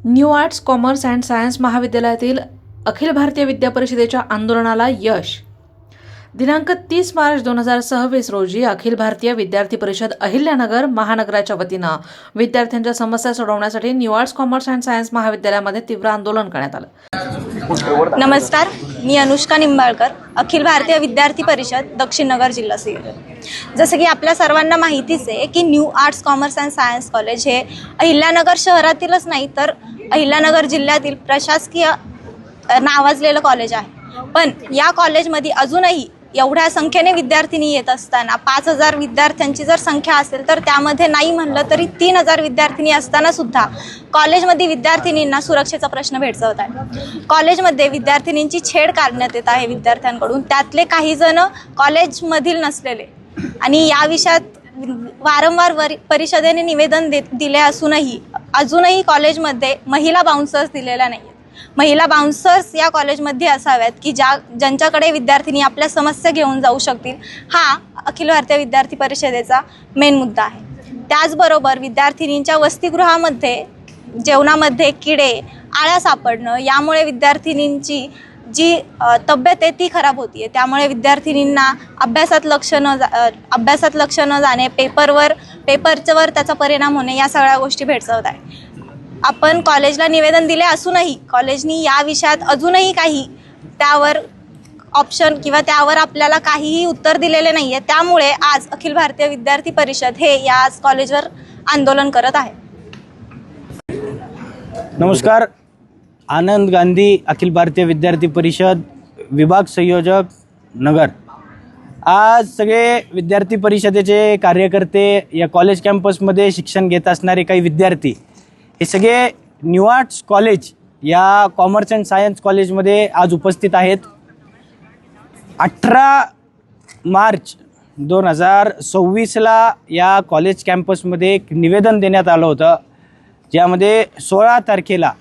New arts commerce and science महाविद्यालयातील अखिल भारतीय विद्या परिषदेच्या आंदोलनाला यश. दिनांक 30 मार्च 2026 रोजी अखिल भारतीय विद्यार्थी परिषद अहिल्यानगर महानगराच्या वतीनं विद्यार्थ्यांच्या समस्या सोडवण्यासाठी new arts commerce and science महाविद्यालयामध्ये तीव्र आंदोलन करण्यात आलं. नमस्कार, मी अनुष्का निंबाळकर, अखिल भारतीय विद्यार्थी परिषद दक्षिण नगर जिल्हा सिंधुदुर्ग. जसं की आपल्या सर्वांना माहितीच आहे की new arts commerce and science college हे अहिल्यानगर शहरातीलच नाही तर अहिल्यानगर जिल्ह्यातील प्रशासकीय नावाजलेलं कॉलेज आहे. पण या कॉलेजमध्ये अजूनही एवढ्या संख्येने विद्यार्थिनी येत असताना 5000 विद्यार्थ्यांची जर संख्या असेल तर त्यामध्ये नाही म्हणलं तरी 3000 विद्यार्थिनी असताना सुद्धा कॉलेजमध्ये विद्यार्थिनींना सुरक्षेचा प्रश्न भेडसावत आहे. कॉलेजमध्ये विद्यार्थिनींची छेड काढण्यात येत आहे विद्यार्थ्यांकडून. त्यातले काही जण कॉलेजमधील नसलेले आणि या विषयात वारंवार परिषदेने निवेदन दिले असूनही अजूनही कॉलेजमध्ये महिला बाउन्सर्स दिलेल्या नाही. महिला बाउन्सर्स या कॉलेजमध्ये असाव्यात की ज्यांच्याकडे विद्यार्थिनी आपल्या समस्या घेऊन जाऊ शकतील. हा अखिल भारतीय विद्यार्थी परिषदेचा मेन मुद्दा आहे. त्याचबरोबर विद्यार्थिनींच्या वसतिगृहामध्ये जेवणामध्ये किडे आळ्या सापडणं यामुळे विद्यार्थिनींची जी तब्येत आहे ती खराब होती आहे. त्यामुळे विद्यार्थिनींना अभ्यासात लक्ष न जाणे, पेपरवर त्याचा परिणाम होणे या सगळ्या गोष्टी भेडसावत आहे. आपण कॉलेजला निवेदन दिले असूनही कॉलेजनी या विषयात अजूनही काही त्यावर ऑप्शन किंवा त्यावर आपल्याला काहीही उत्तर दिलेले नाही आहे. त्यामुळे आज अखिल भारतीय विद्यार्थी परिषद हे याच कॉलेजवर आंदोलन करत आहे. नमस्कार, आनंद गांधी, अखिल भारतीय विद्यार्थी परिषद विभाग संयोजक नगर. आज सगळे विद्यार्थी परिषदेचे कार्यकर्ते, या कॉलेज कॅम्पसमध्ये शिक्षण घेत असणारे काही विद्यार्थी हे सगळे न्यू आर्ट्स कॉलेज या कॉमर्स अँड सायन्स कॉलेजमध्ये आज उपस्थित आहेत. 18 मार्च 2026ला या कॉलेज कॅम्पसमध्ये एक निवेदन देण्यात आलं होतं, ज्यामध्ये 16 तारखेला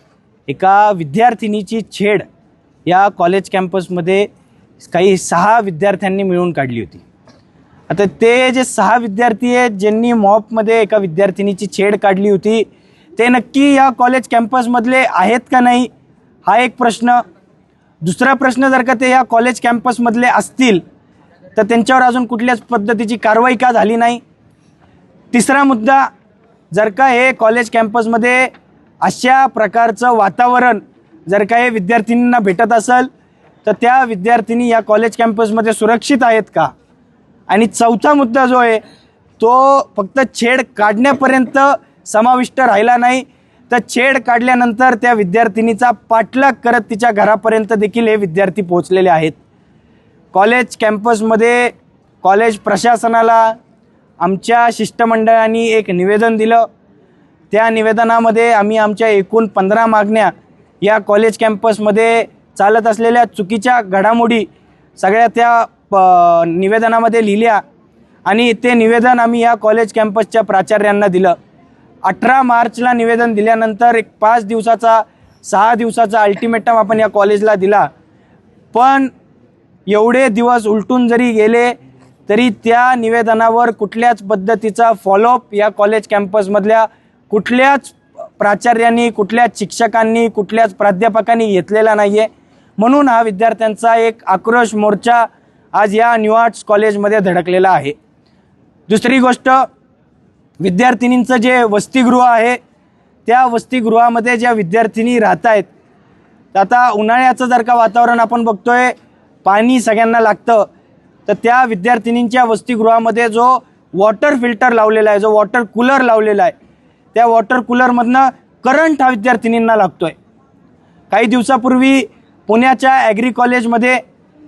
एका विद्यार्थिनीची छेड या कॉलेज कॅम्पसमध्ये काही 6 विद्यार्थ्यांनी मिळून काढली होती. आता ते जे 6 विद्यार्थी आहेत ज्यांनी मॉपमध्ये एका विद्यार्थिनीची छेड काढली होती ते नक्की या कॉलेज कॅम्पसमधले आहेत का नाही हा एक प्रश्न. दुसरा प्रश्न, जर का ते या कॉलेज कॅम्पसमधले असतील तर त्यांच्यावर अजून कुठल्याच पद्धतीची कारवाई का झाली नाही. तिसरा मुद्दा, जर का हे कॉलेज कॅम्पसमध्ये अशा प्रकारचं वातावरण जर का हे विद्यार्थिनींना भेटत असेल तर त्या विद्यार्थिनी या कॉलेज कॅम्पसमध्ये सुरक्षित आहेत का. आणि चौथा मुद्दा जो आहे तो फक्त छेड काढण्यापर्यंत समाविष्ट राहिला नाही, तर छेड काढल्यानंतर त्या विद्यार्थिनीचा पाठलाग करत तिच्या घरापर्यंत देखील हे विद्यार्थी पोहोचलेले आहेत. कॉलेज कॅम्पसमध्ये कॉलेज प्रशासनाला आमच्या शिष्टमंडळाने एक निवेदन दिलं. त्या निवेदनामध्ये आम्ही आमच्या एकूण 15 मागण्या या कॉलेज कॅम्पसमध्ये चालत असलेल्या चुकीच्या घडामोडी सगळ्या त्या निवेदनामध्ये लिहिल्या आणि ते निवेदन आम्ही या कॉलेज कॅम्पसच्या प्राचार्यांना दिलं. 18 मार्चला निवेदन दिल्यानंतर एक 5 दिवसाचा 6 दिवसाचा अल्टिमेटम आपण या कॉलेजला दिला. पण एवढे दिवस उलटून जरी गेले तरी त्या निवेदनावर कुठल्याच पद्धतीचा फॉलोअप या कॉलेज कॅम्पसमधल्या कुठल्याच प्राचार्यांनी, कुठल्याच शिक्षकांनी, कुठल्याच प्राध्यापकांनी घेतलेला नाही आहे. म्हणून हा विद्यार्थ्यांचा एक आक्रोश मोर्चा आज या न्यू आर्ट्स कॉलेजमध्ये धडकलेला आहे. दुसरी गोष्ट, विद्यार्थिनींचं जे वसतिगृह आहे त्या वसतिगृहामध्ये ज्या विद्यार्थिनी राहत आहेत, तर आता उन्हाळ्याचं जर का वातावरण आपण बघतोय, पाणी सगळ्यांना लागतं, तर त्या विद्यार्थिनींच्या वसतिगृहामध्ये जो वॉटर फिल्टर लावलेला आहे, जो वॉटर कूलर लावलेला आहे, त्या वॉटर कूलरमधनं करंट हा विद्यार्थिनींना लागतो आहे. काही दिवसापूर्वी पुण्याच्या ॲग्री कॉलेजमध्ये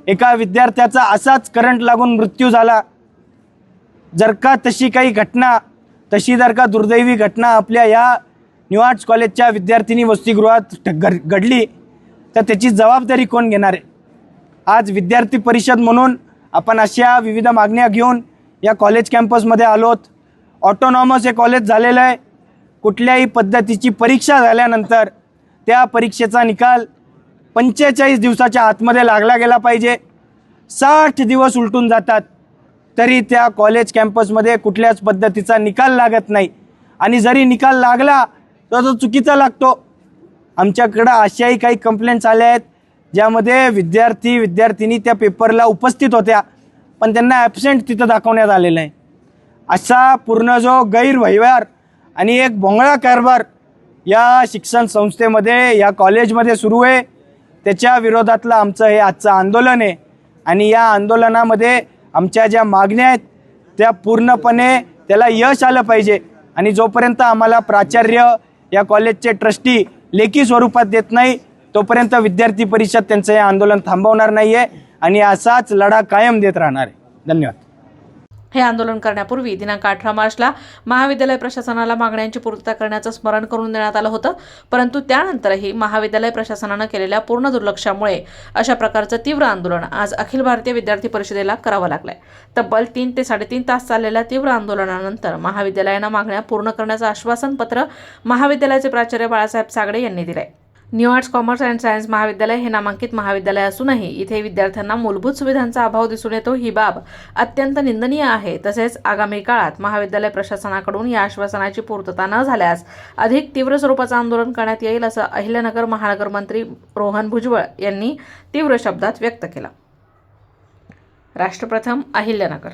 एका विद्यार्थ्याचा असाच करंट लागून मृत्यू झाला. जर का तशी जर का दुर्दैवी घटना आपल्या या न्यू आर्ट्स कॉलेजच्या विद्यार्थिनी वसतिगृहात घडली तर त्याची जबाबदारी कोण घेणार आहे. आज विद्यार्थी परिषद म्हणून आपण अशा विविध मागण्या घेऊन या कॉलेज कॅम्पसमध्ये आलोत. ऑटोनॉमस हे कॉलेज झालेलं आहे. कुठल्याही पद्धतीची परीक्षा झाल्यानंतर त्या परीक्षेचा निकाल 45 दिवसाच्या आतमध्ये लागला गेला पाहिजे. 60 दिवस उलटून जातात तरी त्या कॉलेज कॅम्पसमध्ये कुठल्याच पद्धतीचा निकाल लागत नाही. आणि जरी निकाल लागला तर तो चुकीचा लागतो. आमच्याकडं अशाही काही कंप्लेंट्स आल्या आहेत ज्यामध्ये विद्यार्थिनी त्या पेपरला उपस्थित होत्या पण त्यांना ॲबसेंट तिथं दाखवण्यात आलेलं आहे. असा पूर्ण जो गैरव्यवहार आणि एक भोंगळा कारभार या शिक्षण संस्थेमध्ये या कॉलेजमध्ये सुरू आहे. त्याच्या विरोधातलं आमचं हे आजचं आंदोलन आहे आणि या आंदोलनामध्ये आमच्या ज्या मागण्या आहेत त्या पूर्णपणे त्याला यश आलं पाहिजे आणि जोपर्यंत आम्हाला प्राचार्य या कॉलेजचे ट्रस्टी लेखी स्वरूपात देत नाही तोपर्यंत विद्यार्थी परिषद त्यांचं हे आंदोलन थांबवणार नाही आहे आणि असाच लढा कायम देत राहणार आहे. धन्यवाद. हे आंदोलन करण्यापूर्वी दिनांक 18 मार्चला महाविद्यालय प्रशासनाला मागण्यांची पूर्तता करण्याचं स्मरण करून देण्यात आलं होतं, परंतु त्यानंतरही महाविद्यालय प्रशासनानं केलेल्या पूर्ण दुर्लक्षामुळे अशा प्रकारचं तीव्र आंदोलन आज अखिल भारतीय विद्यार्थी परिषदेला करावं लागलंय. तब्बल 3 ते 3.5 तास चाललेल्या तीव्र आंदोलनानंतर महाविद्यालयानं मागण्या पूर्ण करण्याचं आश्वासन पत्र महाविद्यालयाचे प्राचार्य बाळासाहेब सागडे यांनी दिलंय. New arts commerce and science महाविद्यालय हे नामांकित महाविद्यालय असूनही इथे विद्यार्थ्यांना मूलभूत सुविधांचा अभाव दिसून येतो. ही बाब अत्यंत निंदनीय आहे. तसेच आगामी काळात महाविद्यालय प्रशासनाकडून या आश्वासनाची पूर्तता न झाल्यास अधिक तीव्र स्वरूपाचं आंदोलन करण्यात येईल असं अहिल्यानगर महानगर मंत्री रोहन भुजबळ यांनी तीव्र शब्दात व्यक्त केलं. राष्ट्रप्रथम अहिल्यानगर.